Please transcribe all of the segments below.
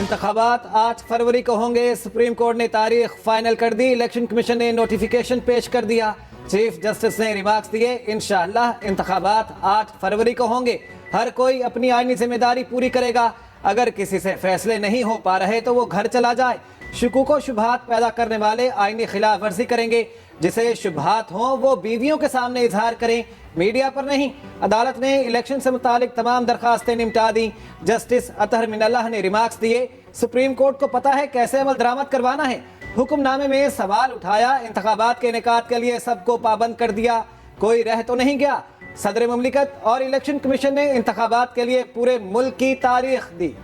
इंतखाबात 8 फरवरी को होंगे। सुप्रीम कोर्ट ने तारीख फाइनल कर दी। इलेक्शन कमीशन ने नोटिफिकेशन पेश कर दिया। चीफ जस्टिस ने रिमार्क्स दिए, इंशाअल्लाह इंतखाबात 8 फरवरी को होंगे। हर कोई अपनी आईनी जिम्मेदारी पूरी करेगा। अगर किसी से फैसले नहीं हो पा रहे तो वो घर चला जाए। शुकूक शुबहात पैदा करने वाले आईनी खिलाफ वर्जी करेंगे। जिसे शुबहात हों वो बीवियों के सामने इजहार करें, मीडिया पर नहीं। अदालत ने इलेक्शन से मुतालिक तमाम दरखास्तें निपटा दी। जस्टिस अतहर मिनल्लाह ने रिमार्क्स दिए, सुप्रीम कोर्ट को पता है कैसे अमल दरामद करवाना है। हुक्मनामे में सवाल उठाया, इंतखाबात के इनेकाद के लिए सबको पाबंद कर दिया, कोई रह तो नहीं गया। सदर मुमलिकत और इलेक्शन कमीशन ने इंतखाबात के लिए पूरे मुल्क की तारीख दी।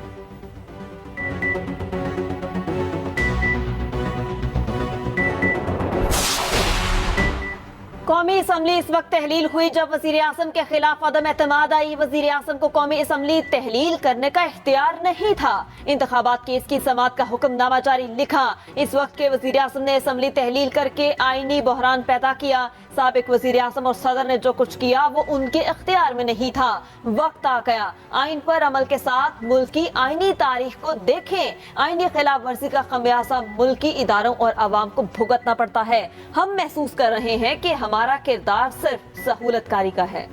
कौमी असम्बली इस वक्त तहलील हुई जब वजीर आजम के खिलाफ अदम एतमाद आई। वजीर आजम को कौमी असम्बली तहलील करने का इख्तियार नहीं था। इंतखाबात केस की समाअत का हुक्मनामा जारी लिखा। इस वक्त के वजीर आजम ने असम्बली तहलील करके आईनी बहरान पैदा किया। साबिक वजीर आजम और सदर ने जो कुछ किया वो उनके इख्तियार में नहीं था। वक्त आ गया आइन पर अमल के साथ मुल्क की आईनी तारीख को देखें। आईनी खिलाफ वर्जी का खमियाजा मुल्की इदारों और अवाम को भुगतना पड़ता है। हम महसूस कर रहे हैं कि हमारा किरदार सिर्फ सहूलतकारी का है।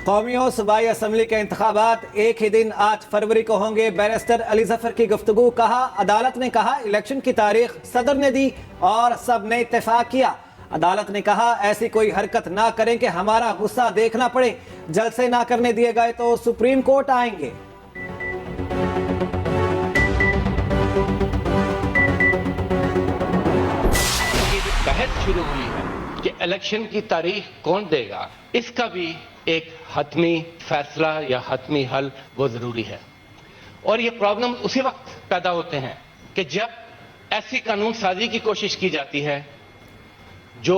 कौमी और सूबाई असम्बली के इंतखाबात एक ही दिन 8 फरवरी को होंगे। बैरिस्टर अली जफर की गुफ्तगू। कहा, अदालत ने कहा इलेक्शन की तारीख सदर ने दी और सब ने इत्तेफाक किया। अदालत ने कहा ऐसी कोई हरकत ना करें कि हमारा गुस्सा देखना पड़े। जलसे ना करने दिए गए तो सुप्रीम कोर्ट आएंगे। बहस शुरू हुई है कि इलेक्शन की तारीख कौन देगा, इसका भी एक हतमी फैसला या हतमी हल वो जरूरी है। और ये प्रॉब्लम उसी वक्त पैदा होते हैं कि जब ऐसी कानून साजी की कोशिश की जाती है जो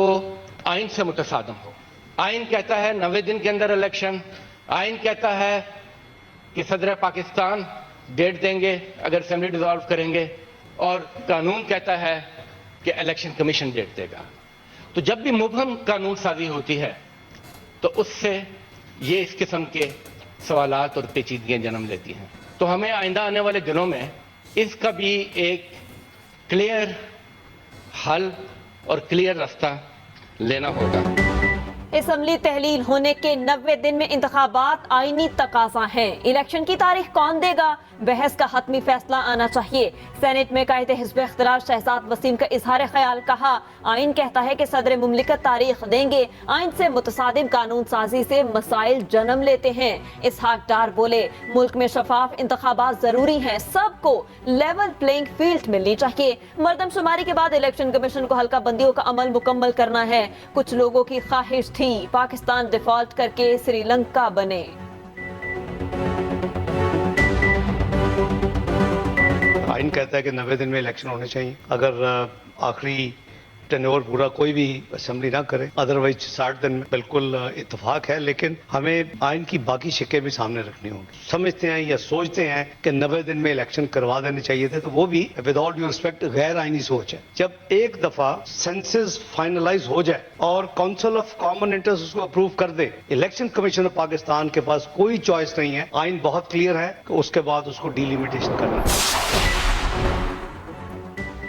आइन से मुतसादम हो। आइन कहता है 90 दिन के अंदर इलेक्शन। आइन कहता है कि सदर पाकिस्तान डेट देंगे अगर असेंबली डिसॉल्व करेंगे, और कानून कहता है कि इलेक्शन कमीशन डेट देगा। तो जब भी मुबहम कानून साजी होती है तो उससे ये इस किस्म के सवालात और पेचीदगियां जन्म लेती हैं। तो हमें आइंदा आने वाले दिनों में इसका भी एक क्लियर हल और क्लियर रास्ता लेना होगा। असम्बली तहलील होने के 90 दिन में इंतखाबात आईनी तकाजा है। इलेक्शन की तारीख कौन देगा, बहस का हतमी फैसला आना चाहिए। सेनेट में कायद हिज़्ब इख्तिलार शहजाद वसीम का इजहार ख्याल। कहा, आइन कहता है कि सदर मुमलिकत तारीख देंगे। आइन से मुतसादिम कानून साजी से मसाइल जन्म लेते हैं। इसहाक डार बोले, मुल्क में शफाफ इंतखाबात जरूरी हैं। सबको लेवल प्लेइंग फील्ड मिलनी चाहिए। मरदमशुमारी के बाद इलेक्शन कमीशन को हल्का बंदियों का अमल मुकम्मल करना है। कुछ लोगों की ख्वाहिश थी पाकिस्तान डिफॉल्ट करके श्रीलंका बने। आइन कहता है कि 90 दिन में इलेक्शन होने चाहिए। अगर आखिरी टेन्योर पूरा कोई भी असेंबली ना करे, अदरवाइज 60 दिन में बिल्कुल इत्तेफाक है। लेकिन हमें आइन की बाकी शिकें भी सामने रखनी होंगी। समझते हैं या सोचते हैं कि 90 दिन में इलेक्शन करवा देने चाहिए थे, तो वो भी विद ऑल ड्यू रिस्पेक्ट गैर आइनी सोच है। जब एक दफा सेंसस फाइनलाइज हो जाए और काउंसिल ऑफ कॉमन इंटरेस्ट उसको अप्रूव कर दे, इलेक्शन कमीशन ऑफ पाकिस्तान के पास कोई चॉइस नहीं है। आइन बहुत क्लियर है कि उसके बाद उसको डिलिमिटेशन करना है।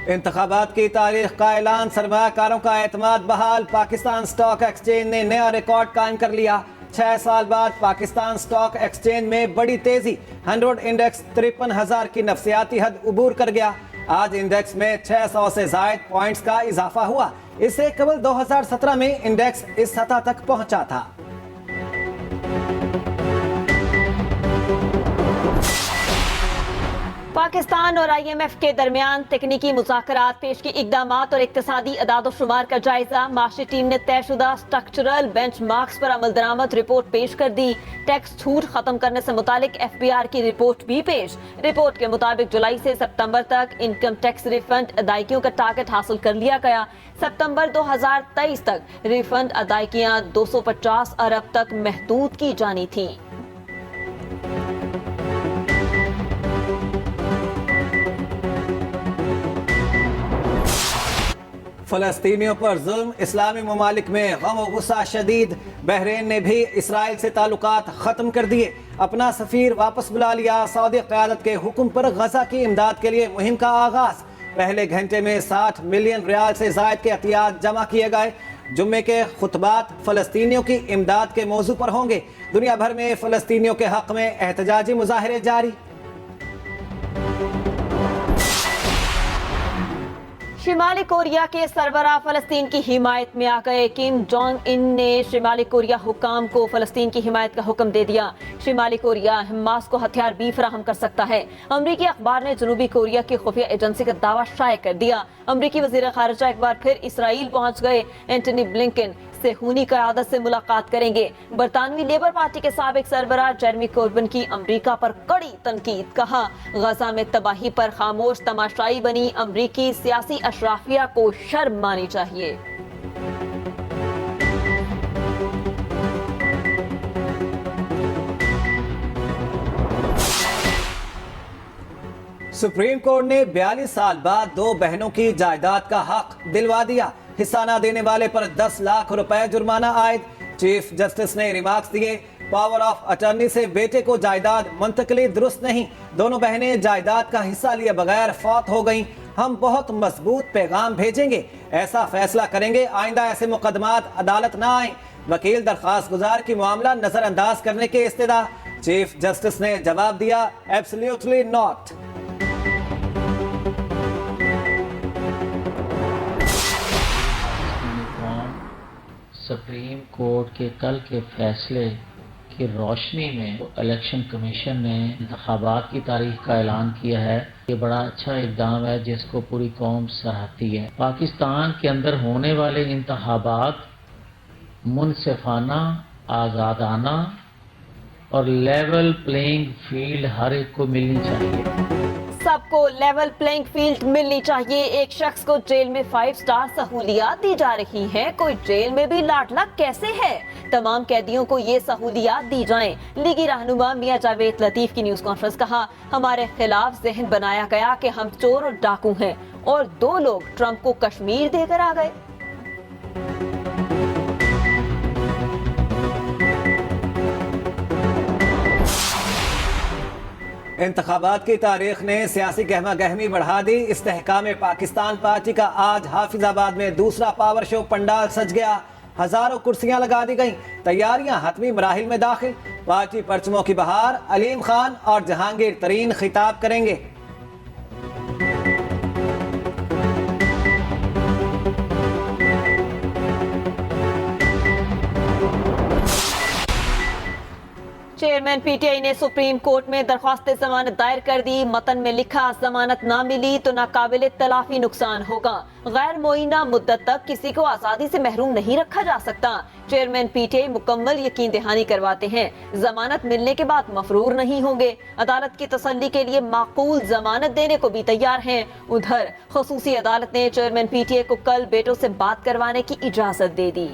इंतखाबात की तारीख का ऐलान, सरमायाकारों का एतमाद बहाल। पाकिस्तान स्टॉक एक्सचेंज ने नया रिकॉर्ड कायम कर लिया। 6 साल बाद पाकिस्तान स्टॉक एक्सचेंज में बड़ी तेजी। 100 इंडेक्स 53,000 की नफसियाती हद उबूर कर गया। आज इंडेक्स में 600 से जायद पॉइंट्स का इजाफा हुआ। इससे कबल 2017 में इंडेक्स इस सतह तक पहुंचा था। पाकिस्तान और IMF के दरमियान तकनीकी मुज़ाकरात, पेश की इक़दामात और इक़्तिसादी अदाद-ओ-शुमार का जायजा। माशी टीम ने तयशुदा स्ट्रक्चरल बेंचमार्क्स पर अमल दरामद रिपोर्ट पेश कर दी। टैक्स छूट खत्म करने से मुतालिक FBR की रिपोर्ट भी पेश। रिपोर्ट के मुताबिक जुलाई से सितंबर तक इनकम टैक्स रिफंड अदायगियों का टारगेट हासिल कर लिया गया। सितंबर 2023 तक रिफंड अदायगियां 250 अरब तक महदूद की जानी थी। फलस्तीनियों पर जुल्म, इस्लामी ममालिक में गम और गुस्सा शदीद। बहरीन ने भी इसराइल से ताल्लुकात ख़त्म कर दिए, अपना सफ़ीर वापस बुला लिया। सऊदी क़यादत के हुक्म पर गजा की इमदाद के लिए मुहिम का आगाज़। पहले घंटे में 60 मिलियन रियाल से ज़ायद के अतियात जमा किए गए। जुम्मे के खुतबात फ़लस्तीनियों की इमदाद के मौजू पर होंगे। दुनिया भर में फ़लस्तीनियों के हक़ में एहतजाजी मुजाहरे जारी। शिमाली कोरिया के सरबराह फलस्तीन की हिमायत में आ गए। किम जोंग इन ने शिमाली कोरिया हुकाम को फलस्तीन की हिमायत का हुक्म दे दिया। शिमाली कोरिया हमास को हथियार भी फराहम कर सकता है। अमरीकी अखबार ने जनूबी कोरिया की खुफिया एजेंसी का दावा शाये कर दिया। अमरीकी वजीर खारिजा एक बार फिर इसराइल पहुंच गए। एंटनी ब्लिंकन सेहूनी क़यादत से मुलाकात करेंगे। बरतानवी लेबर पार्टी के साबिक सरबराह जेरेमी कोर्बिन की अमरीका पर कड़ी तनकीद। कहा, गजा में तबाही पर खामोश तमाशाई बनी अमरीकी सियासी अशराफिया को शर्म आनी चाहिए। सुप्रीम कोर्ट ने 42 साल बाद 2 बहनों की जायदाद का हक दिलवा दिया। हिस्सा न देने वाले पर 10 लाख रुपए जुर्माना आयद। चीफ जस्टिस ने रिमार्क्स दिए, पावर ऑफ अटर्नी से बेटे को जायदाद मुंतकली दुरुस्त नहीं। दोनों बहनें जायदाद का हिस्सा लिए बगैर फौत हो गईं। हम बहुत मजबूत पैगाम भेजेंगे, ऐसा फैसला करेंगे आइंदा ऐसे मुकदमात अदालत न आए। वकील दरखास्त गुजार की मामला नजरअंदाज करने के इस्तेदा। चीफ जस्टिस ने जवाब दिया, एब्सोल्युटली नॉट। सुप्रीम कोर्ट के कल के फैसले की रोशनी में इलेक्शन कमीशन ने इंतखाबात की तारीख का ऐलान किया है। ये बड़ा अच्छा इक़दाम है जिसको पूरी कौम सराहती है। पाकिस्तान के अंदर होने वाले इंतखाबात मुनसिफाना, आज़ादाना और लेवल प्लेइंग फील्ड हर एक को मिलनी चाहिए। सबको लेवल प्लेइंग फील्ड मिलनी चाहिए। एक शख्स को जेल में 5 स्टार सहूलियात दी जा रही हैं। कोई जेल में भी लाडला कैसे है? तमाम कैदियों को ये सहूलियात दी जाएं। लीगी रहनुमा मियां जावेद लतीफ की न्यूज कॉन्फ्रेंस। कहा, हमारे खिलाफ जहन बनाया गया कि हम चोर और डाकू हैं और 2 लोग ट्रंप को कश्मीर देकर आ गए। इंतखाबात की तारीख ने सियासी गहमा गहमी बढ़ा दी। इस्तेहकाम पाकिस्तान पार्टी का आज हाफिजाबाद में दूसरा पावर शो पंडाल सज गया। हजारों कुर्सियां लगा दी गईं। तैयारियां हतमी मराहिल में दाखिल। पार्टी परचमों की बहार। अलीम खान और जहांगीर तरीन खिताब करेंगे। चेयरमैन पीटीआई ने सुप्रीम कोर्ट में दरख्वास्त जमानत दायर कर दी। मतन में लिखा, जमानत ना मिली तो नाकाबिले तलाफी नुकसान होगा। गैर मुइना मुद्दत तक किसी को आजादी से महरूम नहीं रखा जा सकता। चेयरमैन पीटीआई मुकम्मल यकीन दहानी करवाते हैं, जमानत मिलने के बाद मफरूर नहीं होंगे। अदालत की तसल्ली के लिए माकूल जमानत देने को भी तैयार हैं। उधर खसूसी अदालत ने चेयरमैन पीटीआई को कल बेटों से बात करवाने की इजाजत दे दी।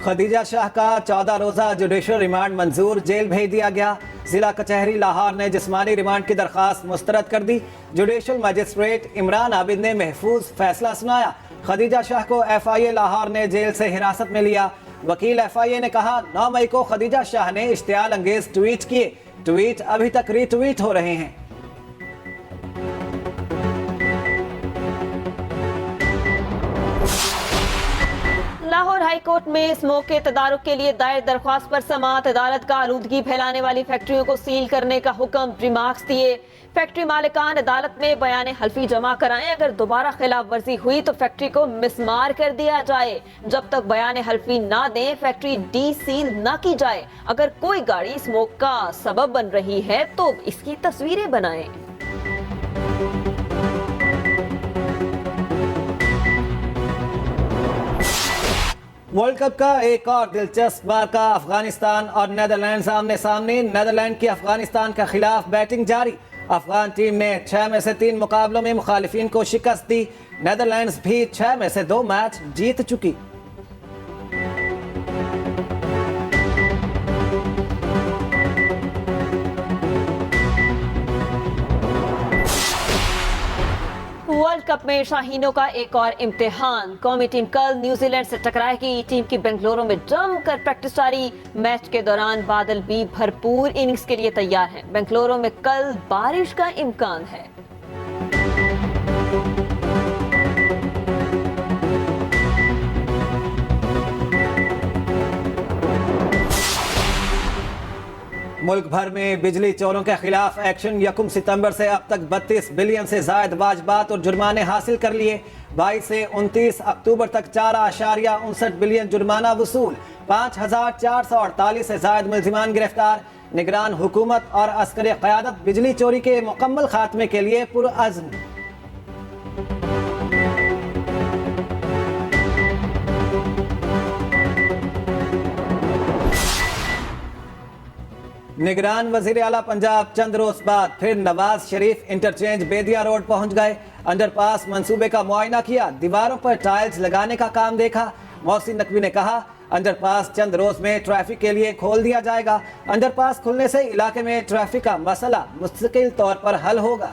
खदीजा शाह का 14 रोजा जुडिशल रिमांड मंजूर। जेल भेज दिया गया। जिला कचहरी लाहौर ने जिस्मानी रिमांड की दरखास्त मुस्तरद कर दी। जुडिशल मजिस्ट्रेट इमरान आबिद ने महफूज फैसला सुनाया। खदीजा शाह को FIA लाहौर ने जेल से हिरासत में लिया। वकील FIA ने कहा, 9 मई को खदीजा शाह ने इश्तियाल अंगेज ट्वीट किए। ट्वीट अभी तक रीट्वीट हो रहे हैं। लाहौर हाई कोर्ट में स्मोक के तदारुक के लिए दायर दरख्वास्त पर समाअत। अदालत का आलूदगी फैलाने वाली फैक्ट्रियों को सील करने का हुक्म। रिमार्क्स दिए, फैक्ट्री मालिकान अदालत में बयान हल्फी जमा कराएं। अगर दोबारा खिलाफ वर्जी हुई तो फैक्ट्री को मिसमार कर दिया जाए। जब तक बयान हल्फी ना दें, फैक्ट्री डी सील न की जाए। अगर कोई गाड़ी स्मोक का सबब बन रही है तो इसकी तस्वीरें बनाएं। वर्ल्ड कप का एक और दिलचस्प मार्का। अफगानिस्तान और नेदरलैंड्स आमने सामने। नेदरलैंड की अफगानिस्तान के खिलाफ बैटिंग जारी। अफगान टीम ने 6 में से 3 मुकाबलों में मुखालिफिन को शिकस्त दी। नेदरलैंड्स भी 6 में से 2 मैच जीत चुकी। वर्ल्ड कप में शाहीनों का एक और इम्तिहान। कौमी टीम कल न्यूजीलैंड से टकराएगी। टीम की बेंगलुरु में जमकर प्रैक्टिस जारी। मैच के दौरान बादल भी भरपूर इनिंग्स के लिए तैयार हैं। बेंगलुरु में कल बारिश का इम्कान है। मुल्क भर में बिजली चोरों के खिलाफ एक्शन। 1 सितंबर से अब तक 32 बिलियन से जायद वाजबात और जुर्माने हासिल कर लिए। 22 से 29 अक्टूबर तक 4.59 बिलियन जुर्माना वसूल। 5448 से जायद मुल्जिमान गिरफ्तार। निगरान हुकूमत और अस्करी क़यादत बिजली चोरी के मुकम्मल खात्मे के लिए पुरअज़्म। निगरान वजीर आला पंजाब चंद रोज बाद फिर नवाज शरीफ इंटरचेंज बेदिया रोड पहुंच गए। अंडरपास मंसूबे का मुआयना किया। दीवारों पर टाइल्स लगाने का काम देखा। मोहसिन नकवी ने कहा, अंडरपास चंद रोज में ट्रैफिक के लिए खोल दिया जाएगा। अंडरपास खुलने से इलाके में ट्रैफिक का मसला मुस्तकिल तौर पर हल होगा।